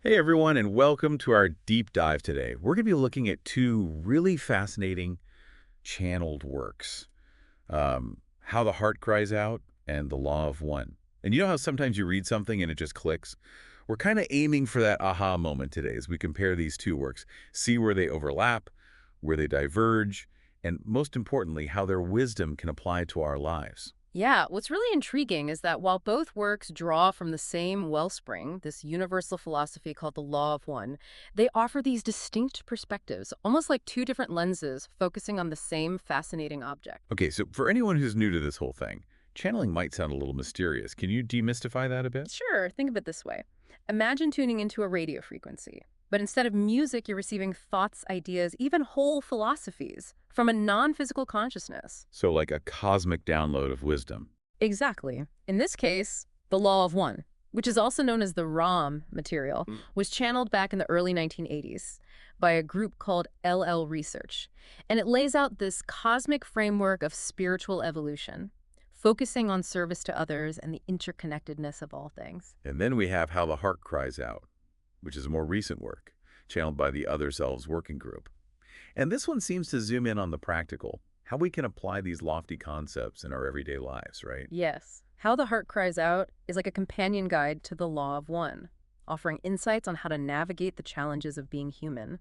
Hey everyone, and welcome to our deep dive today. We're going to be looking at two really fascinating channeled works, How the Heart Cries Out and The Law of One. And you know how sometimes you read something and it just clicks? We're kind of aiming for that aha moment today as we compare these two works, see where they overlap, where they diverge, and most importantly, how their wisdom can apply to our lives. Yeah, what's really intriguing is that while both works draw from the same wellspring, this universal philosophy called the Law of One, they offer these distinct perspectives, almost like two different lenses focusing on the same fascinating object. Okay, so for anyone who's new to this whole thing, channeling might sound a little mysterious. Can you demystify that a bit? Sure, think of it this way. Imagine tuning into a radio frequency, but instead of music, you're receiving thoughts, ideas, even whole philosophies from a non-physical consciousness. So like a cosmic download of wisdom. Exactly. In this case, the Law of One, which is also known as the ROM material, was channeled back in the early 1980s by a group called LL Research. And it lays out this cosmic framework of spiritual evolution, focusing on service to others and the interconnectedness of all things. And then we have How the Heart Cries Out, which is a more recent work, channeled by the Other Selves Working Group. And this one seems to zoom in on the practical, how we can apply these lofty concepts in our everyday lives, right? Yes, How the Heart Cries Out is like a companion guide to the Law of One, offering insights on how to navigate the challenges of being human,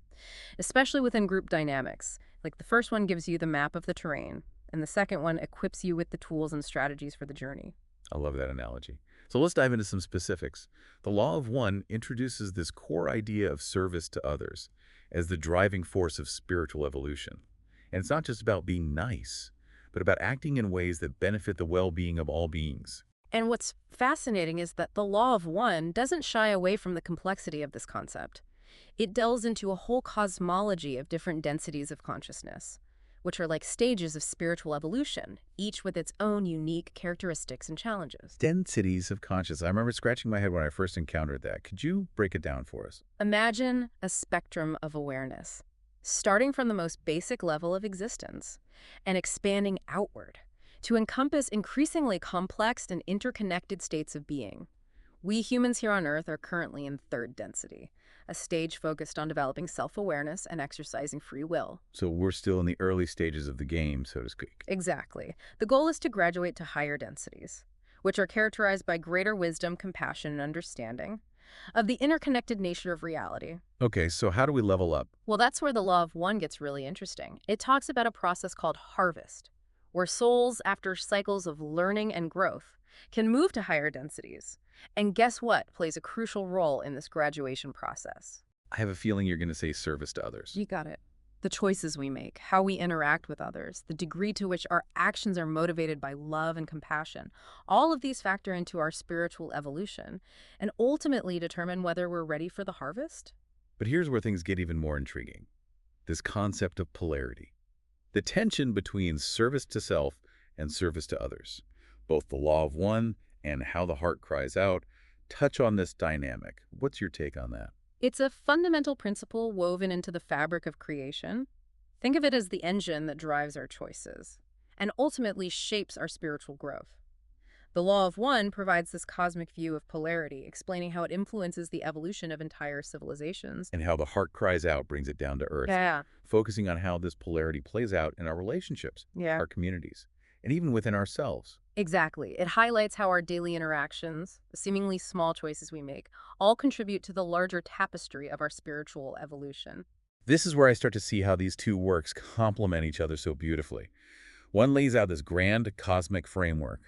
especially within group dynamics. Like the first one gives you the map of the terrain, and the second one equips you with the tools and strategies for the journey. I love that analogy. So let's dive into some specifics. The Law of One introduces this core idea of service to others as the driving force of spiritual evolution. And it's not just about being nice, but about acting in ways that benefit the well-being of all beings. And what's fascinating is that the Law of One doesn't shy away from the complexity of this concept. It delves into a whole cosmology of different densities of consciousness, which are like stages of spiritual evolution, each with its own unique characteristics and challenges. Densities of consciousness. I remember scratching my head when I first encountered that. Could you break it down for us? Imagine a spectrum of awareness, starting from the most basic level of existence and expanding outward to encompass increasingly complex and interconnected states of being. We humans here on Earth are currently in third density, a stage focused on developing self-awareness and exercising free will. So we're still in the early stages of the game, so to speak. Exactly. The goal is to graduate to higher densities, which are characterized by greater wisdom, compassion, and understanding of the interconnected nature of reality. Okay, so how do we level up? Well, that's where the Law of One gets really interesting. It talks about a process called harvest, where souls, after cycles of learning and growth, can move to higher densities. And guess what plays a crucial role in this graduation process? I have a feeling you're going to say service to others. You got it. The choices we make, how we interact with others, the degree to which our actions are motivated by love and compassion. All of these factor into our spiritual evolution and ultimately determine whether we're ready for the harvest. But here's where things get even more intriguing. This concept of polarity. The tension between service to self and service to others. Both the Law of One and How the Heart Cries Out touch on this dynamic. What's your take on that? It's a fundamental principle woven into the fabric of creation. Think of it as the engine that drives our choices and ultimately shapes our spiritual growth. The Law of One provides this cosmic view of polarity, explaining how it influences the evolution of entire civilizations. And How the Heart Cries Out brings it down to earth, Yeah, focusing on how this polarity plays out in our relationships, yeah. our communities, and even within ourselves. Exactly. It highlights how our daily interactions, the seemingly small choices we make, all contribute to the larger tapestry of our spiritual evolution. This is where I start to see how these two works complement each other so beautifully. One lays out this grand cosmic framework,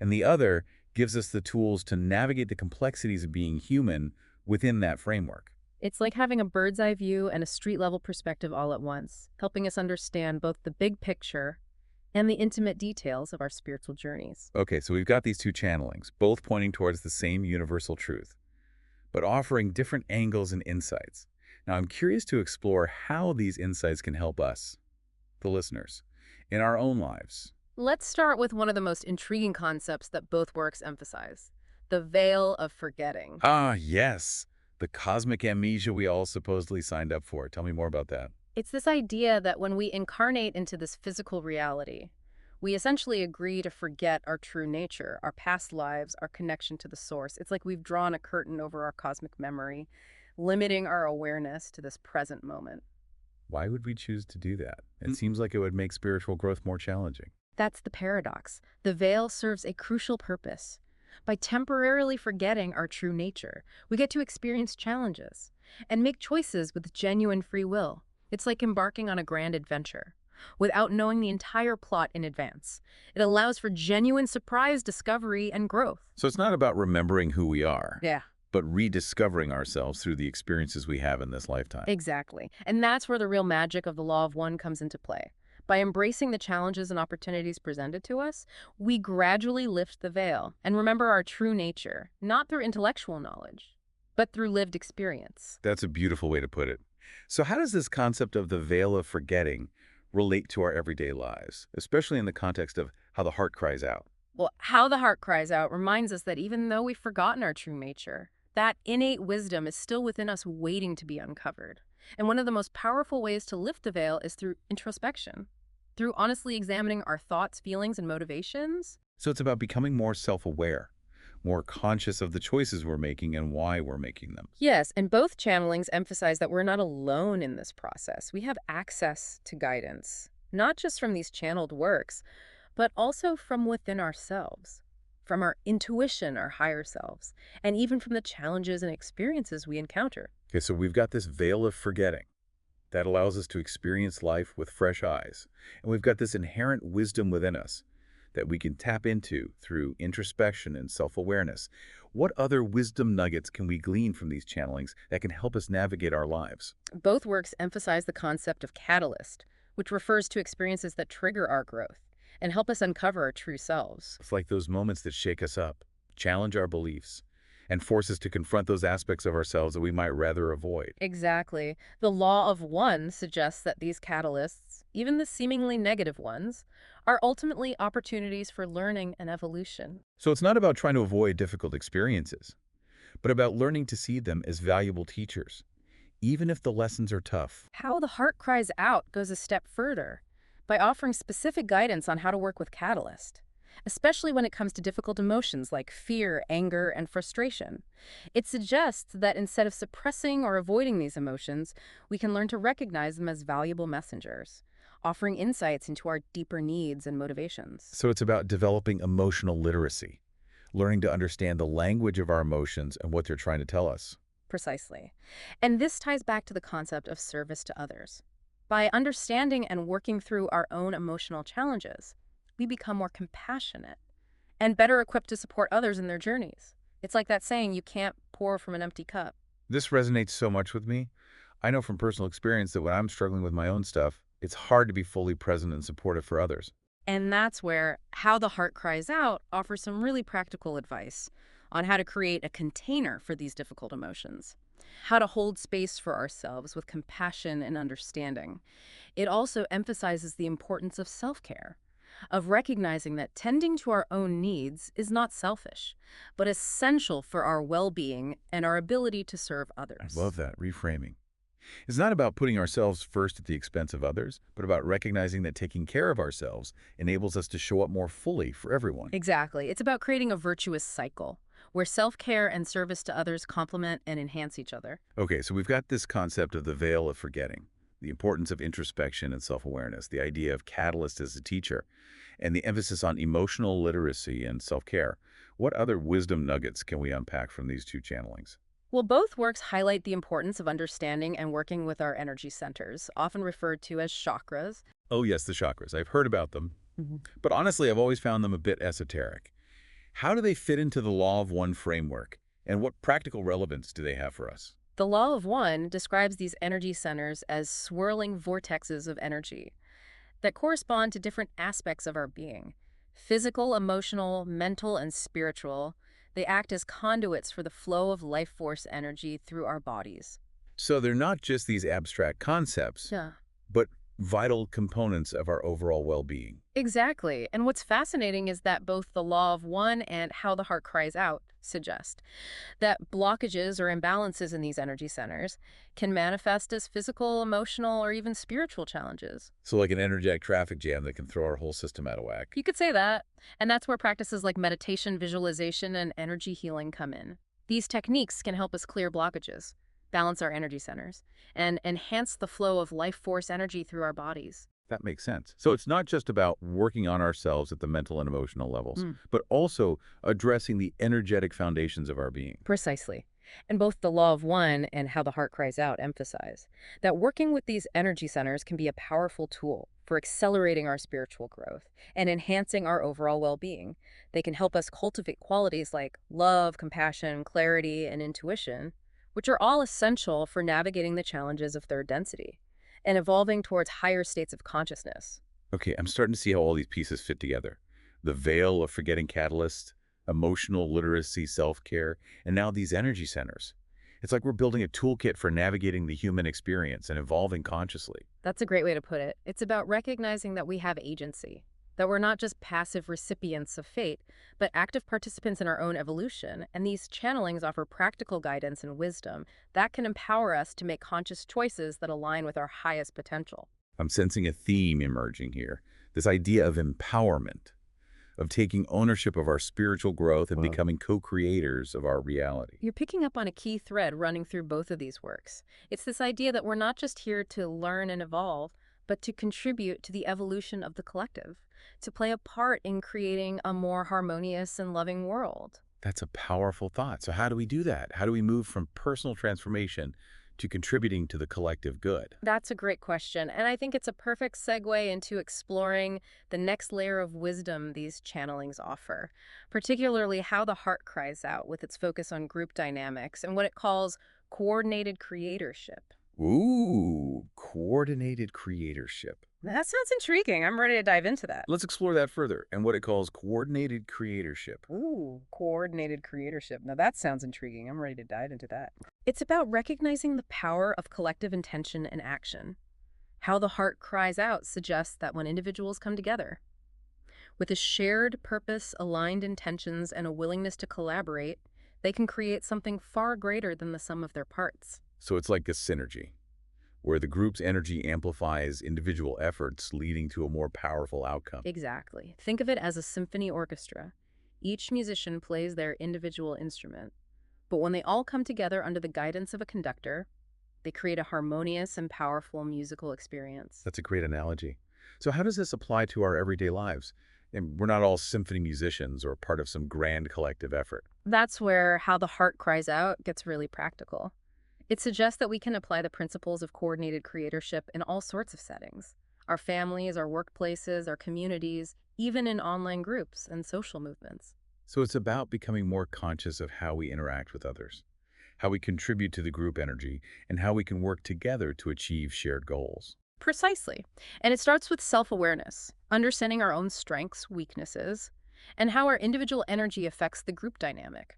and the other gives us the tools to navigate the complexities of being human within that framework. It's like having a bird's eye view and a street level perspective all at once, helping us understand both the big picture and the intimate details of our spiritual journeys. Okay, so we've got these two channelings, both pointing towards the same universal truth, but offering different angles and insights. Now, I'm curious to explore how these insights can help us, the listeners, in our own lives. Let's start with one of the most intriguing concepts that both works emphasize, the veil of forgetting. Ah, yes, the cosmic amnesia we all supposedly signed up for. Tell me more about that. It's this idea that when we incarnate into this physical reality, we essentially agree to forget our true nature, our past lives, our connection to the source. It's like we've drawn a curtain over our cosmic memory, limiting our awareness to this present moment. Why would we choose to do that? It seems like it would make spiritual growth more challenging. That's the paradox. The veil serves a crucial purpose. By temporarily forgetting our true nature, we get to experience challenges and make choices with genuine free will. It's like embarking on a grand adventure without knowing the entire plot in advance. It allows for genuine surprise, discovery, and growth. So it's not about remembering who we are, Yeah. but rediscovering ourselves through the experiences we have in this lifetime. Exactly. And that's where the real magic of the law of one comes into play. By embracing the challenges and opportunities presented to us, we gradually lift the veil and remember our true nature, not through intellectual knowledge, but through lived experience. That's a beautiful way to put it. So how does this concept of the veil of forgetting relate to our everyday lives, especially in the context of how the heart cries out? Well, how the heart cries out reminds us that even though we've forgotten our true nature, that innate wisdom is still within us waiting to be uncovered. And one of the most powerful ways to lift the veil is through introspection, through honestly examining our thoughts, feelings, and motivations. So it's about becoming more self-aware, more conscious of the choices we're making and why we're making them. Yes, and both channelings emphasize that we're not alone in this process. We have access to guidance, not just from these channeled works, but also from within ourselves, from our intuition, our higher selves, and even from the challenges and experiences we encounter. Okay, so we've got this veil of forgetting that allows us to experience life with fresh eyes. And we've got this inherent wisdom within us that we can tap into through introspection and self-awareness. What other wisdom nuggets can we glean from these channelings that can help us navigate our lives? Both works emphasize the concept of catalyst, which refers to experiences that trigger our growth and help us uncover our true selves. It's like those moments that shake us up, challenge our beliefs, and force us to confront those aspects of ourselves that we might rather avoid. Exactly. The law of one suggests that these catalysts, even the seemingly negative ones, are ultimately opportunities for learning and evolution. So it's not about trying to avoid difficult experiences, but about learning to see them as valuable teachers, even if the lessons are tough. How the heart cries out goes a step further by offering specific guidance on how to work with catalyst, especially when it comes to difficult emotions like fear, anger, and frustration. It suggests that instead of suppressing or avoiding these emotions, we can learn to recognize them as valuable messengers, offering insights into our deeper needs and motivations. So it's about developing emotional literacy, learning to understand the language of our emotions and what they're trying to tell us. Precisely. And this ties back to the concept of service to others. By understanding and working through our own emotional challenges, we become more compassionate and better equipped to support others in their journeys. It's like that saying, you can't pour from an empty cup. This resonates so much with me. I know from personal experience that when I'm struggling with my own stuff, it's hard to be fully present and supportive for others. And that's where How the Heart Cries Out offers some really practical advice on how to create a container for these difficult emotions, how to hold space for ourselves with compassion and understanding. It also emphasizes the importance of self-care, of recognizing that tending to our own needs is not selfish, but essential for our well-being and our ability to serve I others. love that reframing. It's not about putting ourselves first at the expense of others, but about recognizing that taking care of ourselves enables us to show up more fully for everyone. Exactly. It's about creating a virtuous cycle where self-care and service to others complement and enhance each other. Okay, so we've got this concept of the veil of forgetting, the importance of introspection and self-awareness, the idea of catalyst as a teacher, and the emphasis on emotional literacy and self-care. What other wisdom nuggets can we unpack from these two channelings? Well, both works highlight the importance of understanding and working with our energy centers, often referred to as chakras. Oh yes, the chakras. I've heard about them, but honestly, I've always found them a bit esoteric. How do they fit into the Law of One framework, and what practical relevance do they have for us? The Law of One describes these energy centers as swirling vortexes of energy that correspond to different aspects of our being: physical, emotional, mental, and spiritual. They act as conduits for the flow of life force energy through our bodies. So they're not just these abstract concepts, Yeah. but vital components of our overall well-being. Exactly. And what's fascinating is that both the Law of One and How the Heart Cries Out suggest that blockages or imbalances in these energy centers can manifest as physical, emotional, or even spiritual challenges. So like an energetic traffic jam that can throw our whole system out of whack. You could say that. And that's where practices like meditation, visualization, and energy healing come in. These techniques can help us clear blockages, balance our energy centers, and enhance the flow of life force energy through our bodies. That makes sense. So it's not just about working on ourselves at the mental and emotional levels, but also addressing the energetic foundations of our being. Precisely. And both the law of one and how the heart cries out emphasize that working with these energy centers can be a powerful tool for accelerating our spiritual growth and enhancing our overall well-being. They can help us cultivate qualities like love, compassion, clarity, and intuition, which are all essential for navigating the challenges of third density and evolving towards higher states of consciousness. Okay, I'm starting to see how all these pieces fit together. The veil of forgetting catalyst, emotional literacy, self-care, and now these energy centers. It's like we're building a toolkit for navigating the human experience and evolving consciously. That's a great way to put it. It's about recognizing that we have agency, that we're not just passive recipients of fate, but active participants in our own evolution. And these channelings offer practical guidance and wisdom that can empower us to make conscious choices that align with our highest potential. I'm sensing a theme emerging here. This idea of empowerment, of taking ownership of our spiritual growth and becoming co-creators of our reality. You're picking up on a key thread running through both of these works. It's this idea that we're not just here to learn and evolve, but to contribute to the evolution of the collective, to play a part in creating a more harmonious and loving world. That's a powerful thought. So how do we do that? How do we move from personal transformation to contributing to the collective good? That's a great question, and I think it's a perfect segue into exploring the next layer of wisdom these channelings offer, particularly how the heart cries out with its focus on group dynamics and what it calls coordinated creatorship. Ooh, coordinated creatorship. That sounds intriguing. I'm ready to dive into that. Let's explore that further and what it calls coordinated creatorship. Ooh, coordinated creatorship. Now that sounds intriguing. I'm ready to dive into that. It's about recognizing the power of collective intention and action. How the heart cries out suggests that when individuals come together with a shared purpose, aligned intentions, and a willingness to collaborate, they can create something far greater than the sum of their parts. So it's like a synergy, where the group's energy amplifies individual efforts, leading to a more powerful outcome. Exactly. Think of it as a symphony orchestra. Each musician plays their individual instrument, but when they all come together under the guidance of a conductor, they create a harmonious and powerful musical experience. That's a great analogy. So how does this apply to our everyday lives? And we're not all symphony musicians or part of some grand collective effort. That's where how the heart cries out gets really practical. It suggests that we can apply the principles of coordinated creatorship in all sorts of settings. Our families, our workplaces, our communities, even in online groups and social movements. So it's about becoming more conscious of how we interact with others, how we contribute to the group energy, and how we can work together to achieve shared goals. Precisely. And it starts with self-awareness, understanding our own strengths, weaknesses, and how our individual energy affects the group dynamic.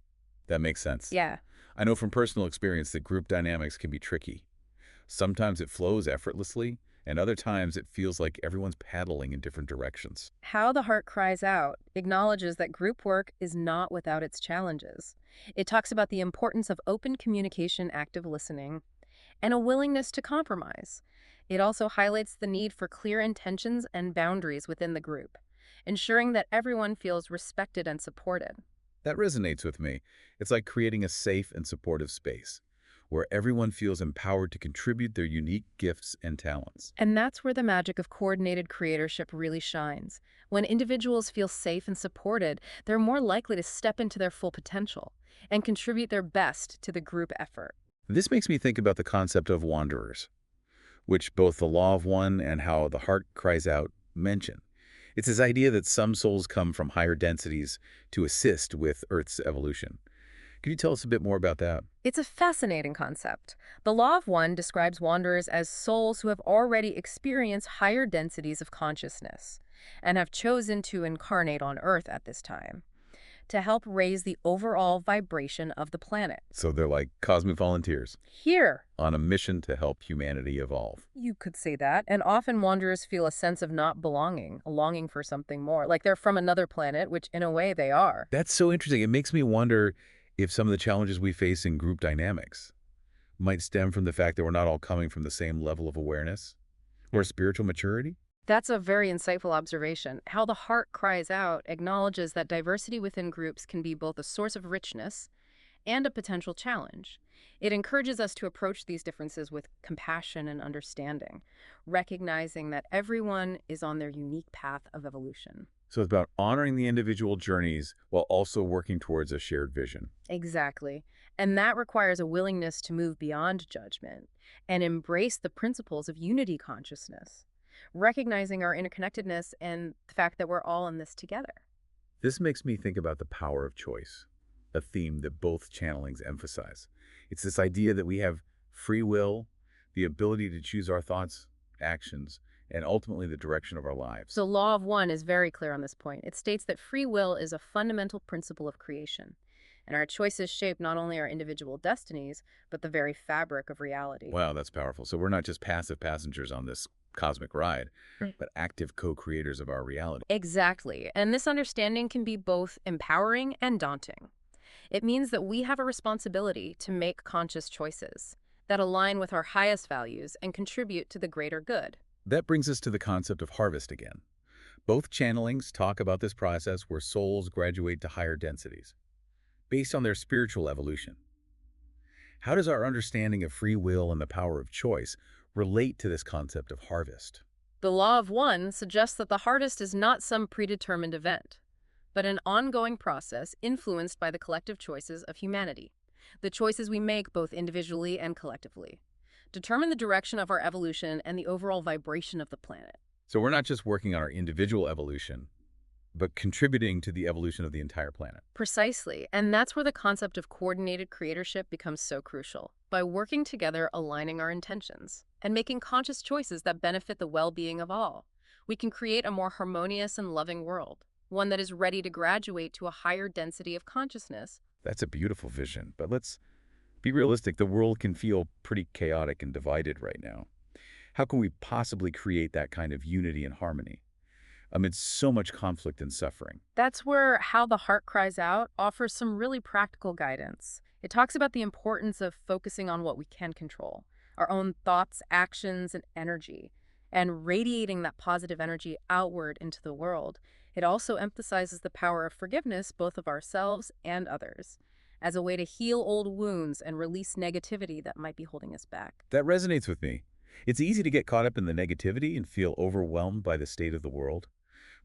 That makes sense. Yeah. I know from personal experience that group dynamics can be tricky. Sometimes it flows effortlessly, and other times it feels like everyone's paddling in different directions. How the Heart Cries Out acknowledges that group work is not without its challenges. It talks about the importance of open communication, active listening, and a willingness to compromise. It also highlights the need for clear intentions and boundaries within the group, ensuring that everyone feels respected and supported. That resonates with me. It's like creating a safe and supportive space where everyone feels empowered to contribute their unique gifts and talents. And that's where the magic of coordinated creatorship really shines. When individuals feel safe and supported, they're more likely to step into their full potential and contribute their best to the group effort. This makes me think about the concept of wanderers, which both the Law of One and How the Heart Cries Out mention. It's this idea that some souls come from higher densities to assist with Earth's evolution. Could you tell us a bit more about that? It's a fascinating concept. The Law of One describes wanderers as souls who have already experienced higher densities of consciousness and have chosen to incarnate on Earth at this time to help raise the overall vibration of the planet. So they're like cosmic volunteers Here, on a mission to help humanity evolve. you could say that, and often wanderers feel a sense of not belonging, a longing for something more, like they're from another planet, which in a way they are. That's so interesting. It makes me wonder if some of the challenges we face in group dynamics might stem from the fact that we're not all coming from the same level of awareness or spiritual maturity. That's a very insightful observation. How the Heart Cries Out acknowledges that diversity within groups can be both a source of richness and a potential challenge. It encourages us to approach these differences with compassion and understanding, recognizing that everyone is on their unique path of evolution. So it's about honoring the individual journeys while also working towards a shared vision. Exactly. And that requires a willingness to move beyond judgment and embrace the principles of unity consciousness, recognizing our interconnectedness and the fact that we're all in this together. This makes me think about the power of choice, a theme that both channelings emphasize. It's this idea that we have free will, the ability to choose our thoughts, actions, and ultimately the direction of our lives. The Law of One is very clear on this point. It states that free will is a fundamental principle of creation, and our choices shape not only our individual destinies, but the very fabric of reality. Wow, that's powerful. So we're not just passive passengers on this cosmic ride, but active co-creators of our reality. Exactly. And this understanding can be both empowering and daunting. It means that we have a responsibility to make conscious choices that align with our highest values and contribute to the greater good. That brings us to the concept of harvest again. Both channelings talk about this process where souls graduate to higher densities, based on their spiritual evolution. How does our understanding of free will and the power of choice relate to this concept of harvest? The Law of One suggests that the harvest is not some predetermined event, but an ongoing process influenced by the collective choices of humanity. The choices we make both individually and collectively determine the direction of our evolution and the overall vibration of the planet. So we're not just working on our individual evolution, but contributing to the evolution of the entire planet. Precisely, and that's where the concept of coordinated creatorship becomes so crucial. By working together, aligning our intentions, and making conscious choices that benefit the well-being of all, we can create a more harmonious and loving world, one that is ready to graduate to a higher density of consciousness. That's a beautiful vision, but let's be realistic. The world can feel pretty chaotic and divided right now. How can we possibly create that kind of unity and harmony amidst so much conflict and suffering? That's where How the Heart Cries Out offers some really practical guidance. It talks about the importance of focusing on what we can control, our own thoughts, actions, and energy, and radiating that positive energy outward into the world. It also emphasizes the power of forgiveness, both of ourselves and others, as a way to heal old wounds and release negativity that might be holding us back. That resonates with me. It's easy to get caught up in the negativity and feel overwhelmed by the state of the world.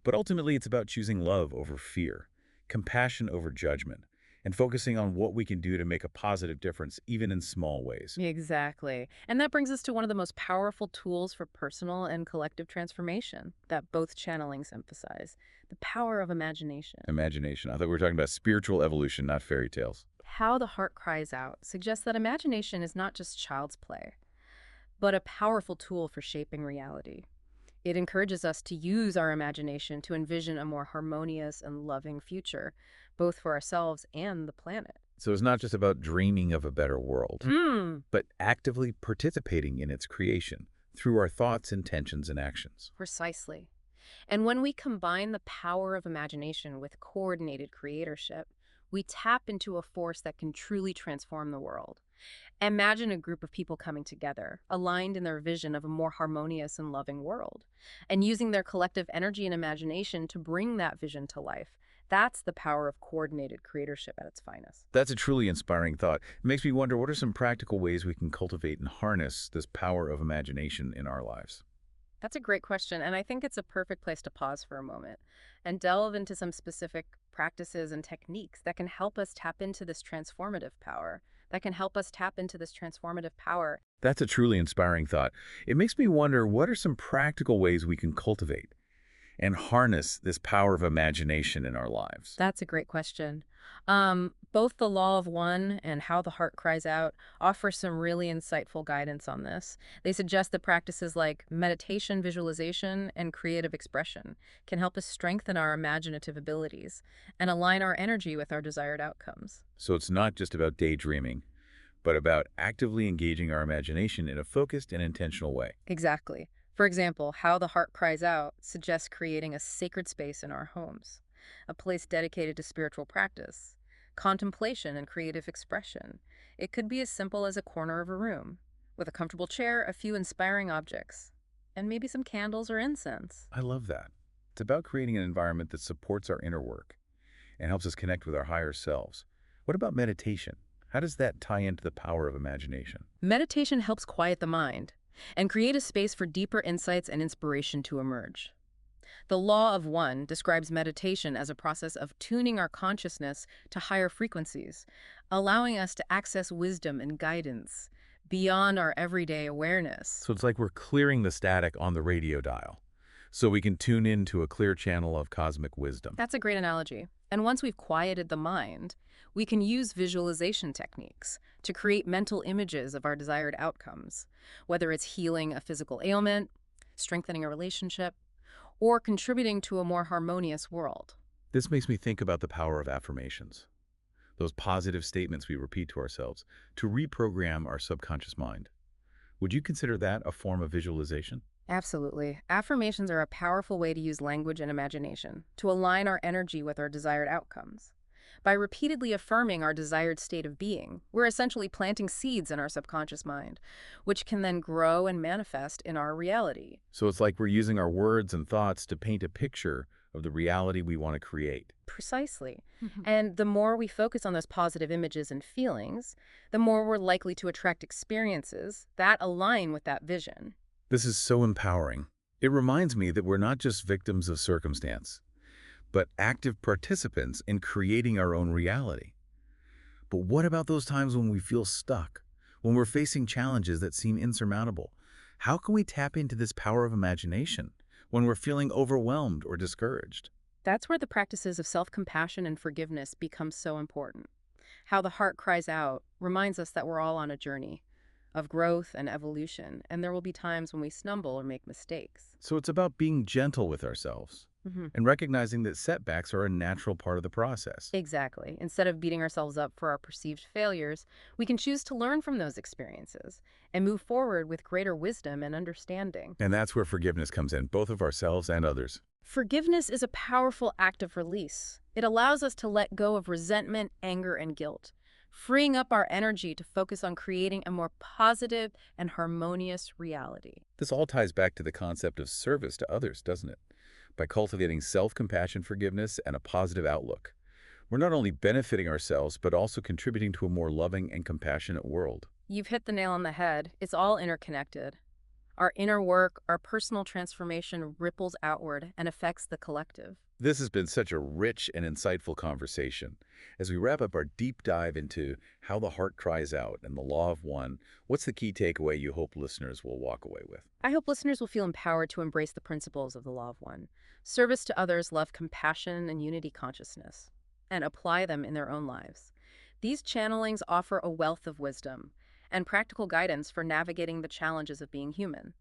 But ultimately, it's about choosing love over fear, compassion over judgment, and focusing on what we can do to make a positive difference, even in small ways. Exactly. And that brings us to one of the most powerful tools for personal and collective transformation that both channelings emphasize, the power of imagination. Imagination. I thought we were talking about spiritual evolution, not fairy tales. How the Heart Cries Out suggests that imagination is not just child's play, but a powerful tool for shaping reality. It encourages us to use our imagination to envision a more harmonious and loving future, both for ourselves and the planet. So it's not just about dreaming of a better world, but actively participating in its creation through our thoughts, intentions, and actions. Precisely. And when we combine the power of imagination with coordinated creatorship, we tap into a force that can truly transform the world. Imagine a group of people coming together, aligned in their vision of a more harmonious and loving world, and using their collective energy and imagination to bring that vision to life. That's the power of coordinated creatorship at its finest. That's a truly inspiring thought. It makes me wonder, what are some practical ways we can cultivate and harness this power of imagination in our lives? That's a great question, and I think it's a perfect place to pause for a moment and delve into some specific practices and techniques that can help us tap into this transformative power. That's a truly inspiring thought. It makes me wonder, what are some practical ways we can cultivate and harness this power of imagination in our lives? That's a great question. Both the Law of One and How the Heart Cries Out offer some really insightful guidance on this. They suggest that practices like meditation, visualization, and creative expression can help us strengthen our imaginative abilities and align our energy with our desired outcomes. So it's not just about daydreaming, but about actively engaging our imagination in a focused and intentional way. Exactly. For example, How the Heart Cries Out suggests creating a sacred space in our homes, a place dedicated to spiritual practice, contemplation, and creative expression. It could be as simple as a corner of a room, with a comfortable chair, a few inspiring objects, and maybe some candles or incense. I love that. It's about creating an environment that supports our inner work and helps us connect with our higher selves. What about meditation? How does that tie into the power of imagination? Meditation helps quiet the mind and create a space for deeper insights and inspiration to emerge. The Law of One describes meditation as a process of tuning our consciousness to higher frequencies, allowing us to access wisdom and guidance beyond our everyday awareness. So it's like we're clearing the static on the radio dial so we can tune into a clear channel of cosmic wisdom. That's a great analogy. And once we've quieted the mind, we can use visualization techniques to create mental images of our desired outcomes, whether it's healing a physical ailment, strengthening a relationship, or contributing to a more harmonious world. This makes me think about the power of affirmations, those positive statements we repeat to ourselves to reprogram our subconscious mind. Would you consider that a form of visualization? Absolutely. Affirmations are a powerful way to use language and imagination to align our energy with our desired outcomes. By repeatedly affirming our desired state of being, we're essentially planting seeds in our subconscious mind, which can then grow and manifest in our reality. So it's like we're using our words and thoughts to paint a picture of the reality we want to create. Precisely. And the more we focus on those positive images and feelings, the more we're likely to attract experiences that align with that vision. This is so empowering. It reminds me that we're not just victims of circumstance, but active participants in creating our own reality. But what about those times when we feel stuck, when we're facing challenges that seem insurmountable? How can we tap into this power of imagination when we're feeling overwhelmed or discouraged? That's where the practices of self-compassion and forgiveness become so important. How the heart cries out reminds us that we're all on a journey of growth and evolution, and there will be times when we stumble or make mistakes. So it's about being gentle with ourselves and recognizing that setbacks are a natural part of the process. Exactly. Instead of beating ourselves up for our perceived failures, we can choose to learn from those experiences and move forward with greater wisdom and understanding. And that's where forgiveness comes in, both of ourselves and others. Forgiveness is a powerful act of release. It allows us to let go of resentment, anger, and guilt, freeing up our energy to focus on creating a more positive and harmonious reality. This all ties back to the concept of service to others, doesn't it? By cultivating self-compassion, forgiveness, and a positive outlook, we're not only benefiting ourselves, but also contributing to a more loving and compassionate world. You've hit the nail on the head. It's all interconnected. Our inner work, our personal transformation ripples outward and affects the collective. This has been such a rich and insightful conversation. As we wrap up our deep dive into how the heart cries out and the law of one, what's the key takeaway you hope listeners will walk away with? I hope listeners will feel empowered to embrace the principles of the Law of One, service to others, love, compassion, and unity consciousness, and apply them in their own lives. These channelings offer a wealth of wisdom and practical guidance for navigating the challenges of being human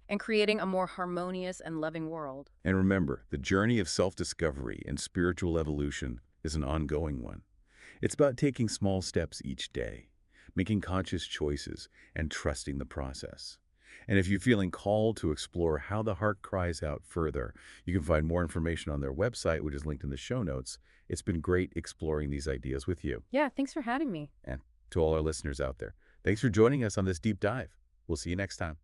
and creating a more harmonious and loving world. And remember, the journey of self-discovery and spiritual evolution is an ongoing one. It's about taking small steps each day, making conscious choices, and trusting the process. And if you're feeling called to explore how the heart cries out further, you can find more information on their website, which is linked in the show notes. It's been great exploring these ideas with you. Yeah, thanks for having me. And to all our listeners out there, thanks for joining us on this deep dive. We'll see you next time.